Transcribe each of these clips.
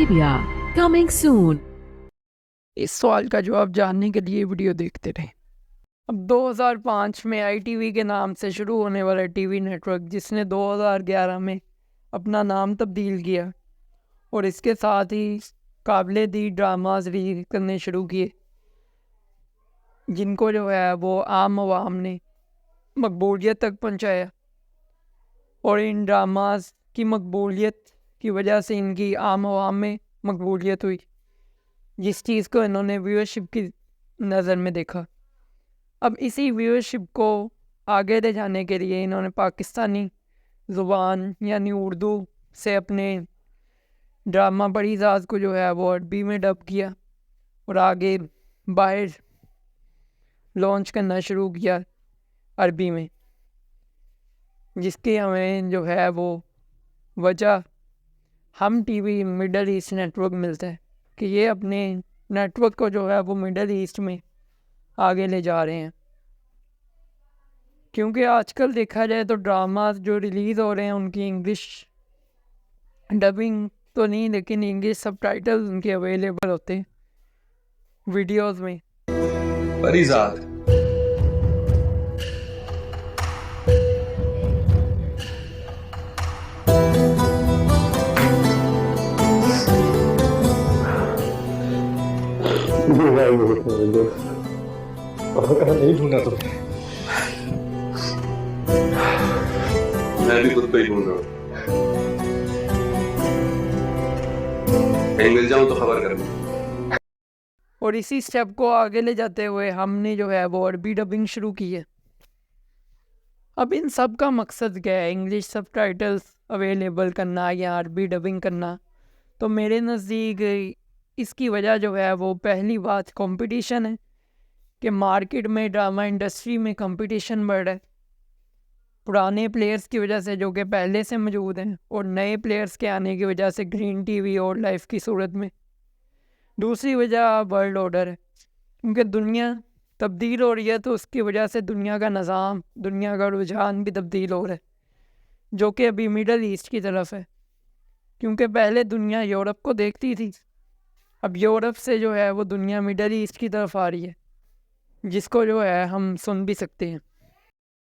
Arabia. Coming soon. इस सवाल का जवाब जानने के लिए वीडियो देखते रहें। अब 2005 में ITV के नाम से शुरू होने वाला टीवी नेटवर्क, जिसने 2011 में अपना नाम तब्दील किया और इसके साथ ही काबिले दी ड्रामाज रिलीज करने शुरू किए, जिनको जो है वो आम आवाम ने मकबूलियत तक पहुंचाया। और इन ड्रामाज की मकबूलियत की वजह से इनकी आम आवाम में मकबूलियत हुई, जिस चीज़ को इन्होंने व्यूअरशिप की नज़र में देखा। अब इसी व्यूअरशिप को आगे ले जाने के लिए इन्होंने पाकिस्तानी ज़ुबान यानी उर्दू से अपने ड्रामा परीज़ाज को जो है वो अरबी में डब किया और आगे बाहर लॉन्च करना शुरू किया अरबी में, जिसकी हमें जो है वो वजह हम टीवी मिडल ईस्ट नेटवर्क मिलता है कि ये अपने नेटवर्क को जो है वो मिडल ईस्ट में आगे ले जा रहे हैं। क्योंकि आजकल देखा जाए तो ड्रामास जो रिलीज़ हो रहे हैं उनकी इंग्लिश डबिंग तो नहीं, लेकिन इंग्लिश सबटाइटल्स उनके अवेलेबल होते हैं वीडियोस में। परिजाद नहीं ढूंढा तो मैं भी खुद को ही ढूंढ रहा हूँ। कहीं मिल जाऊं तो खबर करना। और इसी स्टेप को आगे ले जाते हुए हमने जो है वो अरबी डबिंग शुरू की है। अब इन सब का मकसद क्या है? इंग्लिश सबटाइटल्स अवेलेबल करना या अरबी डबिंग करना? तो मेरे नज़दीक इसकी वजह जो है वो पहली बात कंपटीशन है कि मार्केट में ड्रामा इंडस्ट्री में कंपटीशन बढ़ रहा है, पुराने प्लेयर्स की वजह से जो कि पहले से मौजूद हैं और नए प्लेयर्स के आने की वजह से ग्रीन टीवी और लाइफ की सूरत में। दूसरी वजह वर्ल्ड ऑर्डर है, क्योंकि दुनिया तब्दील हो रही है तो उसकी वजह से दुनिया का निज़ाम, दुनिया का रुझान भी तब्दील हो रहा है, जो कि अभी मिडल ईस्ट की तरफ है। क्योंकि पहले दुनिया यूरोप को देखती थी, अब यूरोप से जो है वो दुनिया मिडल ईस्ट की तरफ आ रही है, जिसको जो है हम सुन भी सकते हैं।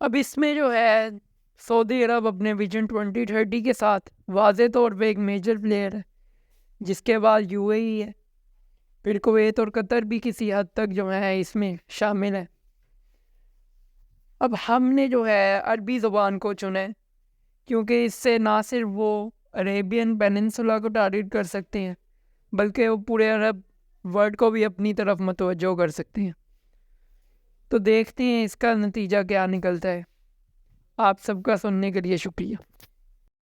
अब इसमें जो है सऊदी अरब अपने विजन 2030 के साथ वाज़े तौर पे एक मेजर प्लेयर है, जिसके बाद UAE है, फिर कुवैत और कतर भी किसी हद तक जो है इसमें शामिल है। अब हमने जो है अरबी ज़ुबान को चुना है क्योंकि इससे ना सिर्फ वो अरेबियन पेनिनसुला को टारगेट कर सकते हैं, बल्कि वो पूरे अरब वर्ल्ड को भी अपनी तरफ मतवज्जो कर सकते हैं। तो देखते हैं इसका नतीजा क्या निकलता है। आप सबका सुनने के लिए शुक्रिया।